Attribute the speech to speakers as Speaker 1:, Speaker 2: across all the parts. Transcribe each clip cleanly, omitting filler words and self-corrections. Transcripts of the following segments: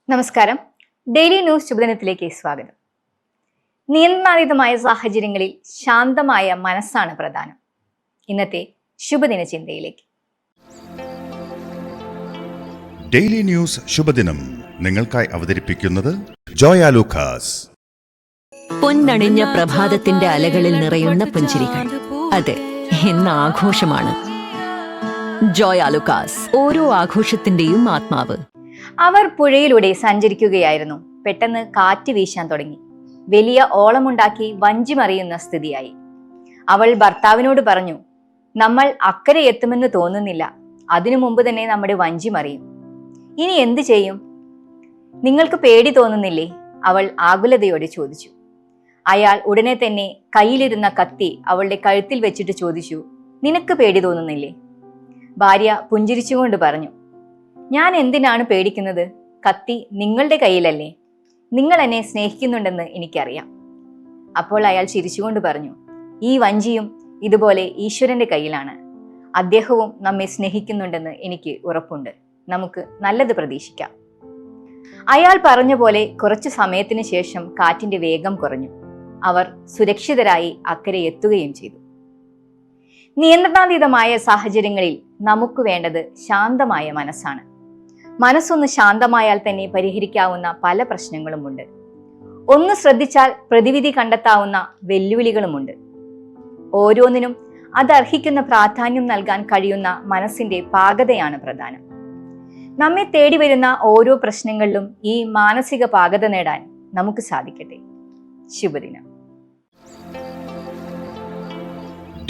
Speaker 1: നമസ്കാരം. Daily news ശുഭദിനത്തിലേക്ക് സ്വാഗതം. നിയന്ത്രണാതീതമായ സാഹചര്യങ്ങളിൽ ശാന്തമായ മനസ്സാണ് പ്രധാനം. ഇന്നത്തെ ശുഭദിന ചിന്തയിലേക്ക്.
Speaker 2: ഡെയിലി ന്യൂസ് ശുഭദിനം നിങ്ങൾക്കായി അവതരിപ്പിക്കുന്നത് ജോയ ലൂക്കാസ്.
Speaker 3: പൊന്നണിഞ്ഞ പ്രഭാതത്തിന്റെ അലകളിൽ നിറയുന്ന പുഞ്ചിരികൾ, അതെ, ഇന്ന് ആഘോഷമാണ്. ജോയ ലൂക്കാസ്, ഓരോ ആഘോഷത്തിന്റെയും ആത്മാവ്.
Speaker 1: അവർ പുഴയിലൂടെ സഞ്ചരിക്കുകയായിരുന്നു. പെട്ടെന്ന് കാറ്റ് വീശാൻ തുടങ്ങി. വലിയ ഓളമുണ്ടാക്കി വഞ്ചി മറിയുന്ന സ്ഥിതിയായി. അവൾ ഭർത്താവിനോട് പറഞ്ഞു, നമ്മൾ അക്കരെ എത്തുമെന്ന് തോന്നുന്നില്ല. അതിനു മുമ്പ് തന്നെ നമ്മുടെ വഞ്ചി മറിയും. ഇനി എന്തു ചെയ്യും? നിങ്ങൾക്ക് പേടി തോന്നുന്നില്ലേ? അവൾ ആകുലതയോടെ ചോദിച്ചു. അയാൾ ഉടനെ തന്നെ കയ്യിലിരുന്ന കത്തി അവളുടെ കഴുത്തിൽ വെച്ചിട്ട് ചോദിച്ചു, നിനക്ക് പേടി തോന്നുന്നില്ലേ? ഭാര്യ പുഞ്ചിരിച്ചുകൊണ്ട് പറഞ്ഞു, ഞാൻ എന്തിനാണ് പേടിക്കുന്നത്? കത്തി നിങ്ങളുടെ കയ്യിലല്ലേ? നിങ്ങൾ എന്നെ സ്നേഹിക്കുന്നുണ്ടെന്ന് എനിക്കറിയാം. അപ്പോൾ അയാൾ ചിരിച്ചുകൊണ്ട് പറഞ്ഞു, ഈ വഞ്ചിയും ഇതുപോലെ ഈശ്വരന്റെ കയ്യിലാണ്. അദ്ദേഹവും നമ്മെ സ്നേഹിക്കുന്നുണ്ടെന്ന് എനിക്ക് ഉറപ്പുണ്ട്. നമുക്ക് നല്ലത് പ്രതീക്ഷിക്കാം. അയാൾ പറഞ്ഞ പോലെ കുറച്ചു സമയത്തിന് ശേഷം കാറ്റിന്റെ വേഗം കുറഞ്ഞു. അവർ സുരക്ഷിതരായി അക്കരെ എത്തുകയും ചെയ്തു. നിയന്ത്രണാതീതമായ സാഹചര്യങ്ങളിൽ നമുക്ക് വേണ്ടത് ശാന്തമായ മനസ്സാണ്. മനസ്സൊന്ന് ശാന്തമായാൽ തന്നെ പരിഹരിക്കാവുന്ന പല പ്രശ്നങ്ങളുമുണ്ട്. ഒന്ന് ശ്രദ്ധിച്ചാൽ പ്രതിവിധി കണ്ടെത്താവുന്ന വെല്ലുവിളികളുമുണ്ട്. ഓരോന്നിനും അതർഹിക്കുന്ന പ്രാധാന്യം നൽകാൻ കഴിയുന്ന മനസ്സിന്റെ പാകതയാണ് പ്രധാനം. നമ്മെ തേടി വരുന്ന ഓരോ പ്രശ്നങ്ങളിലും ഈ മാനസിക പാകത നേടാൻ നമുക്ക് സാധിക്കട്ടെ. ശുഭദിനം.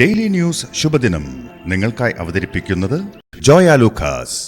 Speaker 2: ഡെയിലി ന്യൂസ് ശുഭദിനം നിങ്ങൾക്കായി അവതരിപ്പിക്കുന്നത് ജോയ ലൂക്കാസ്.